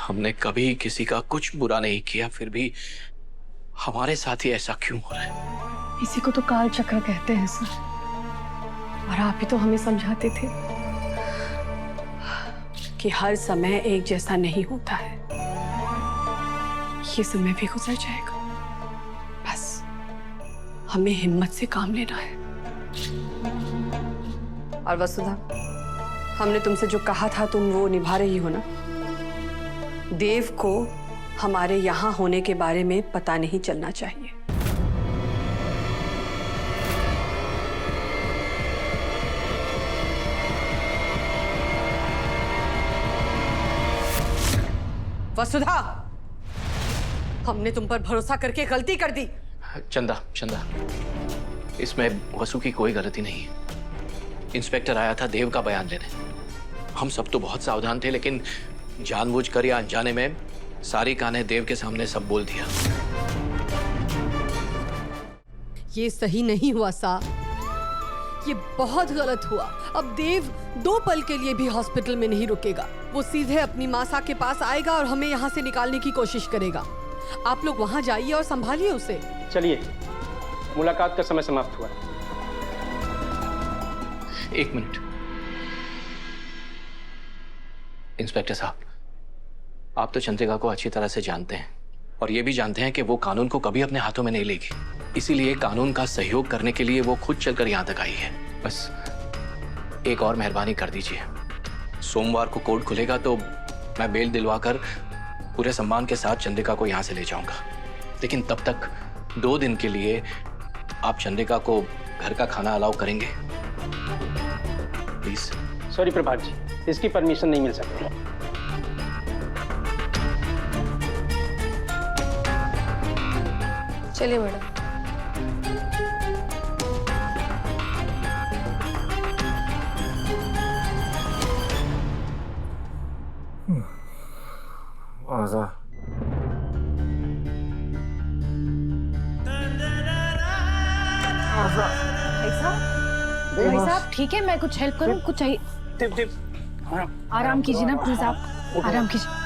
हमने कभी किसी का कुछ बुरा नहीं किया, फिर भी हमारे साथ ही ऐसा क्यों हो रहा है? इसी को तो काल चक्र कहते हैं सर। और आप ही तो हमें समझाते थे कि हर समय एक जैसा नहीं होता है। ये समय भी गुजर जाएगा, बस हमें हिम्मत से काम लेना है। और वसुधा, हमने तुमसे जो कहा था तुम वो निभा रही हो ना? देव को हमारे यहाँ होने के बारे में पता नहीं चलना चाहिए। वसुधा, हमने तुम पर भरोसा करके गलती कर दी। चंदा, चंदा, इसमें वसु की कोई गलती नहीं है। इंस्पेक्टर आया था देव का बयान लेने। हम सब तो बहुत सावधान थे, लेकिन जानबूझकर या अनजाने में सारिका ने देव के सामने सब बोल दिया। ये सही नहीं हुआ सा, ये बहुत गलत हुआ। अब देव 2 पल के लिए भी हॉस्पिटल में नहीं रुकेगा। वो सीधे अपनी मासा के पास आएगा और हमें यहाँ से निकालने की कोशिश करेगा। आप लोग वहाँ जाइए और संभालिए उसे। चलिए, मुलाकात का समय समाप्त हुआ। एक मिनट। इंस्पेक्टर साहब, आप तो चंद्रिका को अच्छी तरह से जानते हैं और ये भी जानते हैं कि वो कानून को कभी अपने हाथों में नहीं लेगी। इसीलिए कानून का सहयोग करने के लिए वो खुद चलकर यहाँ तक आई है। बस एक और मेहरबानी कर दीजिए। सोमवार को कोर्ट खुलेगा तो मैं बेल दिलवाकर पूरे सम्मान के साथ चंद्रिका को यहाँ से ले जाऊंगा। लेकिन तब तक 2 दिन के लिए आप चंद्रिका को घर का खाना अलाउ करेंगे प्लीज? सॉरी प्रभात जी, इसकी परमिशन नहीं मिल सकती। चलिए मैडम। आजा। भाई साहब ठीक है, मैं कुछ हेल्प करूं? कुछ चाहिए? Tip tip. आराम कीजिए ना प्लीज, आप आराम कीजिए।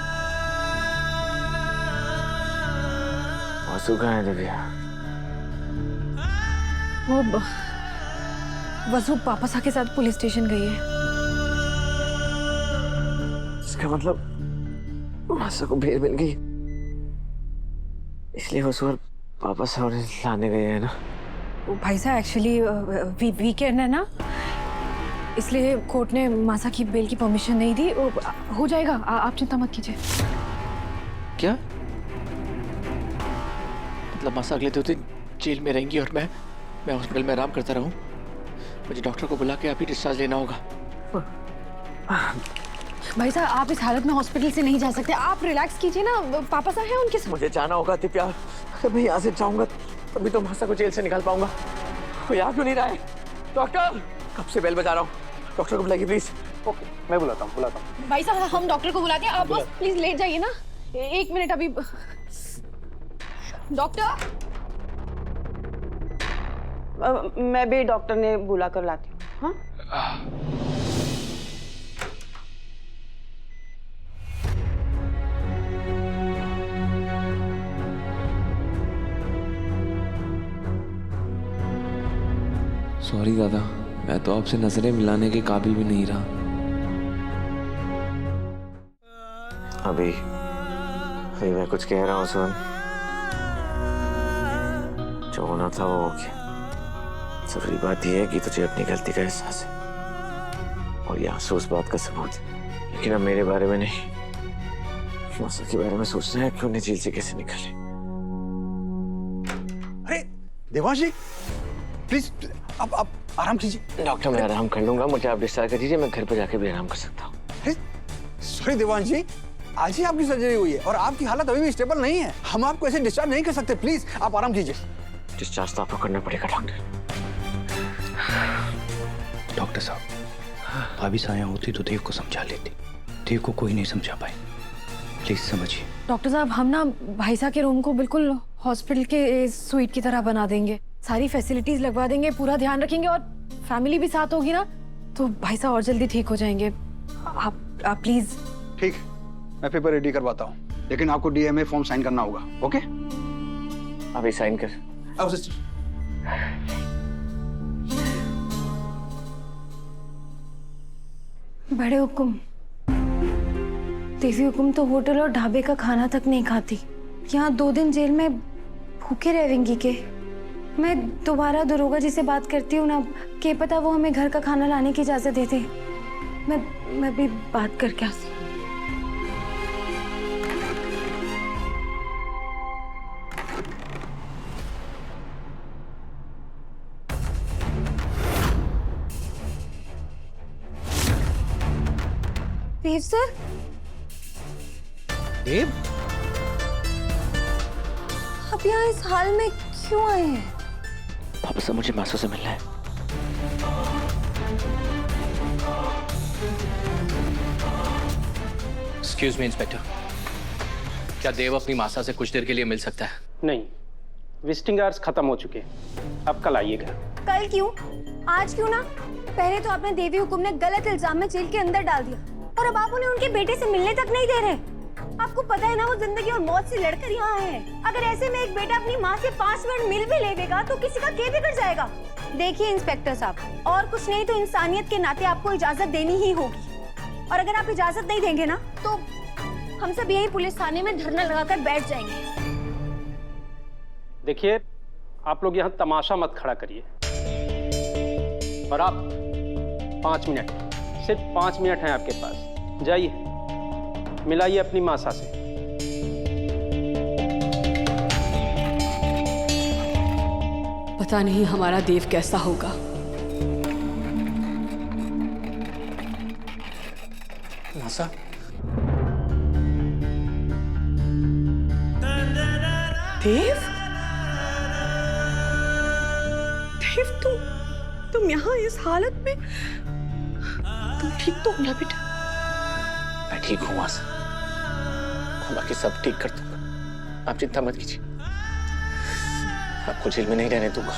वसु कहाँ है दिव्या? वो वसु पापा सा के साथ पुलिस स्टेशन गई है। इसका मतलब मासा को बेल मिल गई, इसलिए वसु और पापा सा उन्हें लाने गए हैं ना? भाई साहब एक्चुअली वीकेंड है ना, इसलिए कोर्ट ने मासा की बेल की परमिशन नहीं दी। हो जाएगा, आप चिंता मत कीजिए। क्या मतलब मासा अगले 2 दिन जेल में रहेंगी और मैं हॉस्पिटल में आराम करता रहूं? मुझे डॉक्टर को बुला के अभी डिस्चार्ज लेना होगा। भाई साहब आप इस हालत में हॉस्पिटल से नहीं जा सकते, आप रिलैक्स कीजिए ना, पापा साहब हैं उनके साथ। मुझे जाना होगा दिव्या, अगर मैं यहाँ से जाऊंगा तभी तो मासा को जेल से निकाल पाऊंगा। वो यहाँ क्यों नहीं रहा है? डॉक्टर, कब से बेल बजा रहा हूँ, डॉक्टर को बुलाइए प्लीज। ओके, मैं बुलाता हूँ। भाई साहब हम डॉक्टर को बुलाते हैं, आप बस प्लीज लेट जाइए ना। 1 मिनट अभी। डॉक्टर, मैं भी डॉक्टर ने बुला कर लाती हूँ। हाँ, सॉरी दादा, मैं तो आपसे नजरें मिलाने के काबिल भी नहीं रहा। अभी मैं कुछ कह रहा हूँ सुन, जो होना था वो हो गया। जरूरी बात यह है कि तुझे अपनी गलती का एहसास है और ये अफसोस बात का सबूत है। लेकिन अब मेरे बारे में नहीं, मासा के बारे में सोचना है कि उन्हें जेल से कैसे निकाले। अरे देवांशी, प्लीज आप आराम कीजिए। डॉक्टर, मैं आराम कर लूंगा, मुझे आप डिस्चार्ज कर दीजिए, मैं घर पर जाके भी आराम कर सकता हूँ। अरे सॉरी देवांशी, आज ही आपकी सर्जरी हुई है और आपकी हालत अभी भी स्टेबल नहीं है। हम आपको ऐसे डिस्चार्ज नहीं कर सकते, प्लीज आप आराम कीजिए। डिस्चार्ज तो आपको करना पड़ेगा डॉक्टर। डॉक्टर साहब, भाभी साया होती तो देव को समझा लेती। देव को कोई नहीं समझा पाए, प्लीज समझिए। डॉक्टर साहब हम ना भाई साहब के रूम को बिल्कुल हॉस्पिटल के स्वीट की तरह बना देंगे, सारी फैसिलिटीज लगवा देंगे, पूरा ध्यान रखेंगे और फैमिली भी साथ होगी ना, तो भाई साहब और जल्दी ठीक हो जाएंगे। आप प्लीज। ठीक, मैं पेपर रेडी करवाता हूँ, लेकिन आपको डीएमए फॉर्म साइन करना होगा। ओके? अभी साइन कर। अब सिस्टर। बड़े हुकुम, देवी हुकुम तो होटल और ढाबे का खाना तक नहीं खाती। यहाँ 2 दिन जेल में भूखे रहेंगी के? मैं दोबारा दरोगा जी से बात करती हूँ ना, क्या पता वो हमें घर का खाना लाने की इजाजत देते। मैं भी बात करके आती हूँ। देव सर। देव? आप यहाँ इस हाल में क्यों आए हैं? पापा से मुझे मासू से मिलना है। एक्सक्यूज मी इंस्पेक्टर, क्या देव अपनी मासा से कुछ देर के लिए मिल सकता है? नहीं, विजिटिंग आवर्स खत्म हो चुके हैं, अब कल आइएगा। कल क्यों? आज क्यों ना? पहले तो आपने देवी हुकुम ने गलत इल्जाम में जेल के अंदर डाल दिया, और अब आप उन्हें उनके बेटे से मिलने तक नहीं दे रहे। आपको पता है ना, वो जिंदगी और मौत से लड़कर यहाँ आए हैं। अगर ऐसे में एक बेटा अपनी माँ से 5 मिनट मिल भी लेगा तो किसी का क्या बिगड़ जाएगा? देखिए इंस्पेक्टर साहब, और कुछ नहीं तो इंसानियत के नाते आपको इजाजत देनी ही होगी, और अगर आप इजाजत नहीं देंगे ना तो हम सब यही पुलिस थाने में धरना लगाकर बैठ जाएंगे। देखिए, आप लोग यहाँ तमाशा मत खड़ा करिए, और आप 5 मिनट, सिर्फ 5 मिनट हैं आपके पास। जाइए, मिलाइए अपनी मासा से। पता नहीं हमारा देव कैसा होगा। मासा? देव? देव, तुम यहाँ इस हालत में? तुम ठीक तो हो ना बेटा? मैं ठीक हूँ मासा, बाकी सब ठीक कर दूंगा, आप चिंता मत कीजिए। आपको जेल में नहीं रहने दूंगा।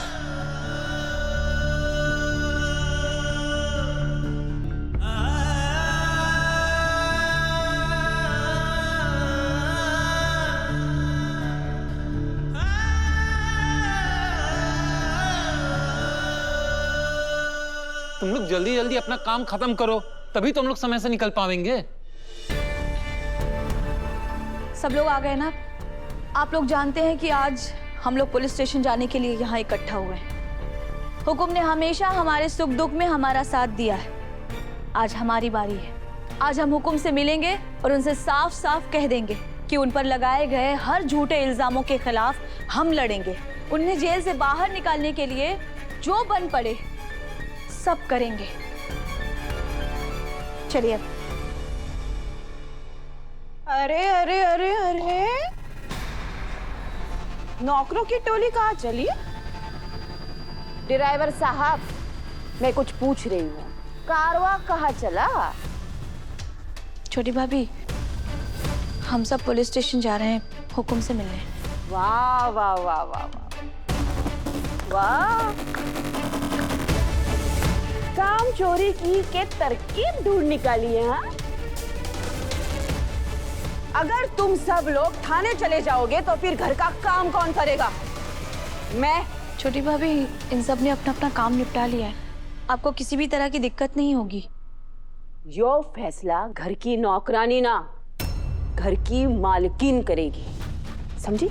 तुम लोग जल्दी जल्दी अपना काम खत्म करो, तभी तुम लोग समय से निकल पाएंगे। सब लोग आ गए ना? आप लोग जानते हैं कि आज हम लोग पुलिस स्टेशन जाने के लिए यहाँ इकट्ठा हुए हैं। हुकुम ने हमेशा हमारे सुख दुख में हमारा साथ दिया है। आज हमारी बारी है। आज हम हुकुम से मिलेंगे और उनसे साफ साफ कह देंगे कि उन पर लगाए गए हर झूठे इल्जामों के खिलाफ हम लड़ेंगे। उन्हें जेल से बाहर निकालने के लिए जो बन पड़े सब करेंगे। चलिए अब। अरे अरे अरे अरे, नौकरों की टोली कहाँ चली? ड्राइवर साहब, मैं कुछ पूछ रही हूँ, कारवा कहाँ चला? छोटी भाभी, हम सब पुलिस स्टेशन जा रहे हैं हुकुम से मिलने। वाह वाह वाह वाह वाह वाह, काम चोरी की के तरकीब ढूंढ निकाली है। हाँ? अगर तुम सब लोग थाने चले जाओगे तो फिर घर का काम कौन करेगा? मैं। छोटी भाभी, इन सब ने अपना अपना काम निपटा लिया है, आपको किसी भी तरह की दिक्कत नहीं होगी। यो फैसला घर की नौकरानी ना, घर की मालकिन करेगी, समझी?